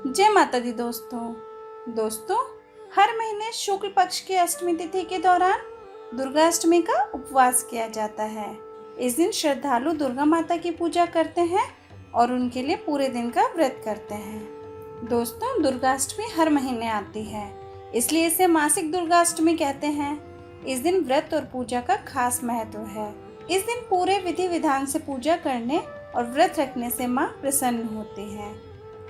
जय माता दी दोस्तों, हर महीने शुक्ल पक्ष की अष्टमी तिथि के दौरान दुर्गा अष्टमी का उपवास किया जाता है। इस दिन श्रद्धालु दुर्गा माता की पूजा करते हैं और उनके लिए पूरे दिन का व्रत करते हैं। दोस्तों, दुर्गा अष्टमी हर महीने आती है, इसलिए इसे मासिक दुर्गा अष्टमी कहते हैं। इस दिन व्रत और पूजा का खास महत्व है। इस दिन पूरे विधि विधान से पूजा करने और व्रत रखने से माँ प्रसन्न होती है।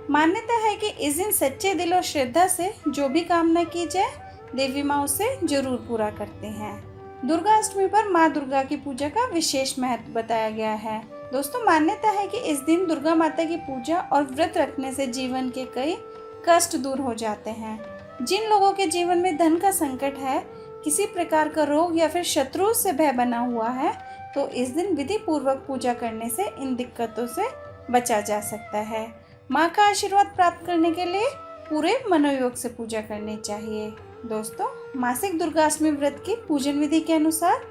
मान्यता है कि इस दिन सच्चे दिल और श्रद्धा से जो भी कामना की जाए, देवी माँ उसे जरूर पूरा करती हैं। दुर्गा अष्टमी पर माँ दुर्गा की पूजा का विशेष महत्व बताया गया है। दोस्तों, मान्यता है कि इस दिन दुर्गा माता की पूजा और व्रत रखने से जीवन के कई कष्ट दूर हो जाते हैं। जिन लोगों के जीवन में धन का संकट है, किसी प्रकार का रोग या फिर शत्रु से भय बना हुआ है, तो इस दिन विधि पूर्वक पूजा करने से इन दिक्कतों से बचा जा सकता है। माँ का आशीर्वाद प्राप्त करने के लिए पूरे मनोयोग से पूजा करनी चाहिए। दोस्तों, मासिक दुर्गा अष्टमी व्रत की पूजन विधि के अनुसार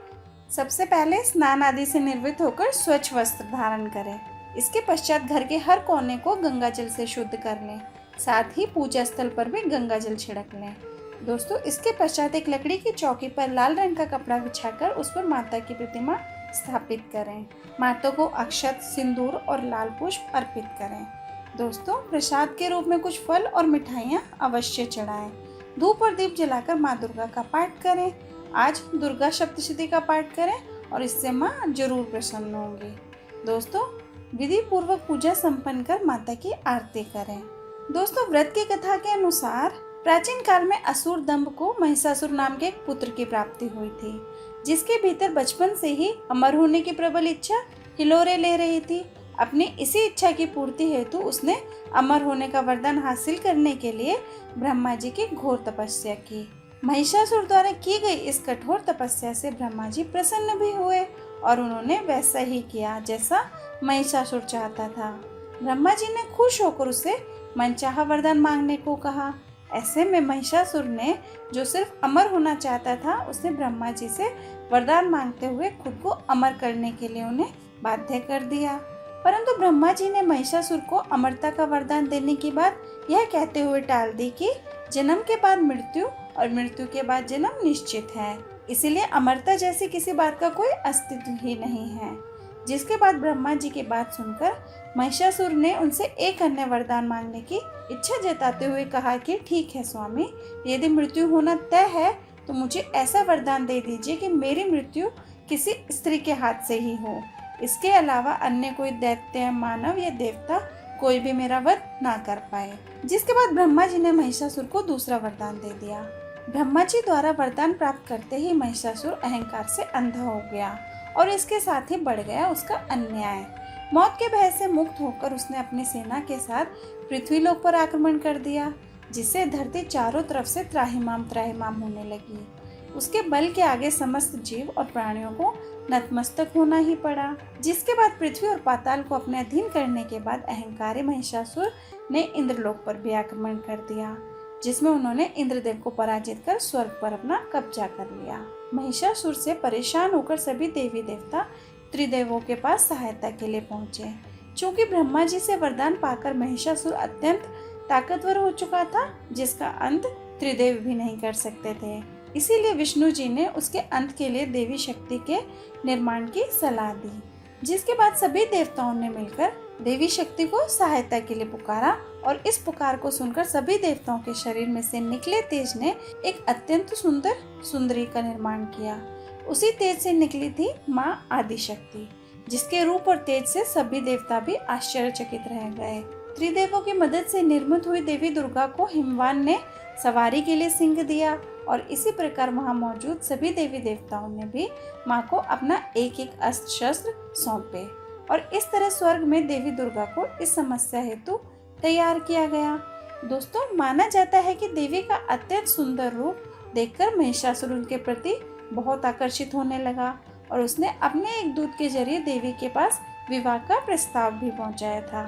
सबसे पहले स्नान आदि से निर्वृत्त होकर स्वच्छ वस्त्र धारण करें। इसके पश्चात घर के हर कोने को गंगा जल से शुद्ध कर लें। साथ ही पूजा स्थल पर भी गंगा जल छिड़क लें। दोस्तों, इसके पश्चात एक लकड़ी की चौकी पर लाल रंग का कपड़ा बिछाकर उस पर माता की प्रतिमा स्थापित करें। माता को अक्षत, सिंदूर और लाल पुष्प अर्पित करें। दोस्तों, प्रसाद के रूप में कुछ फल और मिठाइयाँ अवश्य चढ़ाएं। धूप और दीप जलाकर माँ दुर्गा का पाठ करें। आज दुर्गा सप्तशती का पाठ करें और इससे माँ जरूर प्रसन्न होंगी। दोस्तों, विधि पूर्वक पूजा संपन्न कर माता की आरती करें। दोस्तों, व्रत की कथा के अनुसार प्राचीन काल में असुर दंभ को महिषासुर नाम के एक पुत्र की प्राप्ति हुई थी, जिसके भीतर बचपन से ही अमर होने की प्रबल इच्छा हिलोरे ले रही थी। अपनी इसी इच्छा की पूर्ति हेतु उसने अमर होने का वरदान हासिल करने के लिए ब्रह्मा जी की घोर तपस्या की। महिषासुर द्वारा की गई इस कठोर तपस्या से ब्रह्मा जी प्रसन्न भी हुए और उन्होंने वैसा ही किया जैसा महिषासुर चाहता था। ब्रह्मा जी ने खुश होकर उसे मनचाहा वरदान मांगने को कहा। ऐसे में महिषासुर ने, जो सिर्फ अमर होना चाहता था, उसने ब्रह्मा जी से वरदान मांगते हुए खुद को अमर करने के लिए उन्हें बाध्य कर दिया। परंतु ब्रह्मा जी ने महिषासुर को अमरता का वरदान देने की बात यह कहते हुए टाल दी कि जन्म के बाद मृत्यु और मृत्यु के बाद जन्म निश्चित है, इसीलिए अमरता जैसी किसी बात का कोई अस्तित्व ही नहीं है। जिसके बाद ब्रह्मा जी की बात सुनकर महिषासुर ने उनसे एक अन्य वरदान मांगने की इच्छा जताते हुए कहा कि ठीक है स्वामी, यदि मृत्यु होना तय है तो मुझे ऐसा वरदान दे दीजिए कि मेरी मृत्यु किसी स्त्री के हाथ से ही हो। इसके अलावा अन्य कोई दैत्य, मानव या देवता कोई भी मेरा वध ना कर पाए। जिसके बाद ब्रह्मा जी ने महिषासुर को दूसरा वरदान दे दिया। ब्रह्मा जी द्वारा वरदान प्राप्त करते ही महिषासुर अहंकार से अंधा हो गया और इसके साथ ही बढ़ गया उसका अन्याय। मौत के भय से मुक्त होकर उसने अपनी सेना के साथ पृथ्वीलोक पर आक्रमण कर दिया, जिससे धरती चारों तरफ से त्राहिमाम होने लगी। उसके बल के आगे समस्त जीव और प्राणियों को नतमस्तक होना ही पड़ा। जिसके बाद पृथ्वी और पाताल को अपने अधीन करने के बाद अहंकारी महिषासुर ने इंद्रलोक पर भी आक्रमण कर दिया, जिसमें उन्होंने इंद्रदेव को पराजित कर स्वर्ग पर अपना कब्जा कर लिया। महिषासुर से परेशान होकर सभी देवी देवता त्रिदेवों के पास सहायता के लिए पहुंचे। चूंकि ब्रह्मा जी से वरदान पाकर महिषासुर अत्यंत ताकतवर हो चुका था, जिसका अंत त्रिदेव भी नहीं कर सकते थे, इसीलिए विष्णु जी ने उसके अंत के लिए देवी शक्ति के निर्माण की सलाह दी। जिसके बाद सभी देवताओं ने मिलकर देवी शक्ति को सहायता के लिए पुकारा और इस पुकार को सुनकर सभी देवताओं के शरीर में से निकले तेज ने एक अत्यंत सुंदर सुंदरी का निर्माण किया। उसी तेज से निकली थी माँ आदिशक्ति, जिसके रूप और तेज से सभी देवता भी आश्चर्यचकित रह गए। त्रिदेवों की मदद से निर्मित हुई देवी दुर्गा को हिमवान ने सवारी के लिए सिंह दिया और इसी प्रकार वहां मौजूद सभी देवी देवताओं ने भी माँ को अपना एक एक अस्त्र शस्त्र सौंपे और इस तरह स्वर्ग में देवी दुर्गा को इस समस्या हेतु तैयार किया गया। दोस्तों, माना जाता है कि देवी का अत्यंत सुंदर रूप देखकर महिषासुर उनके प्रति बहुत आकर्षित होने लगा और उसने अपने एक दूत के जरिए देवी के पास विवाह का प्रस्ताव भी पहुंचाया था।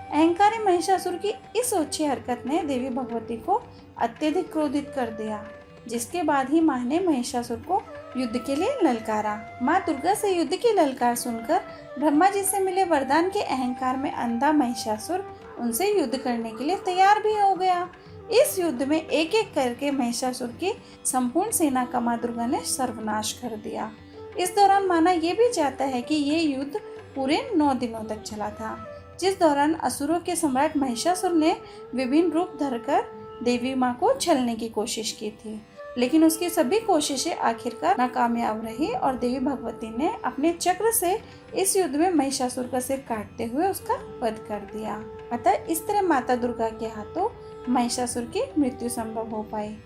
अहंकारी महिषासुर की इस ओछी हरकत ने देवी भगवती को अत्यधिक क्रोधित कर दिया, जिसके बाद ही माँ ने महिषासुर को युद्ध के लिए ललकारा। माँ दुर्गा से युद्ध की ललकार सुनकर ब्रह्मा जी से मिले वरदान के अहंकार में अंधा महिषासुर उनसे युद्ध करने के लिए तैयार भी हो गया। इस युद्ध में एक एक करके महिषासुर की संपूर्ण सेना का माँ दुर्गा ने सर्वनाश कर दिया। इस दौरान माना यह भी जाता है कि ये युद्ध पूरे 9 दिनों तक चला था, जिस दौरान असुरों के सम्राट महिषासुर ने विभिन्न रूप धरकर देवी माँ को छलने की कोशिश की थी, लेकिन उसकी सभी कोशिशें आखिरकार नाकामयाब रही और देवी भगवती ने अपने चक्र से इस युद्ध में महिषासुर का सिर काटते हुए उसका वध कर दिया। अतः इस तरह माता दुर्गा के हाथों महिषासुर की मृत्यु संभव हो पाई।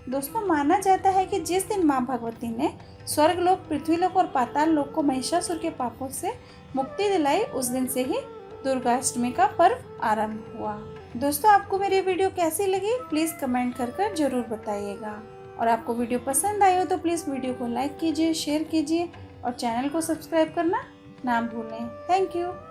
दोस्तों, माना जाता है कि जिस दिन माँ भगवती ने स्वर्गलोक, पृथ्वीलोक और पाताल लोक को महिषासुर के पापों से मुक्ति दिलाई, उस दिन से ही दुर्गाष्टमी का पर्व आरंभ हुआ। दोस्तों, आपको मेरी वीडियो कैसी लगी प्लीज कमेंट कर जरूर बताइएगा, और आपको वीडियो पसंद आई हो तो प्लीज वीडियो को लाइक कीजिए, शेयर कीजिए और चैनल को सब्सक्राइब करना ना भूलें। Thank you.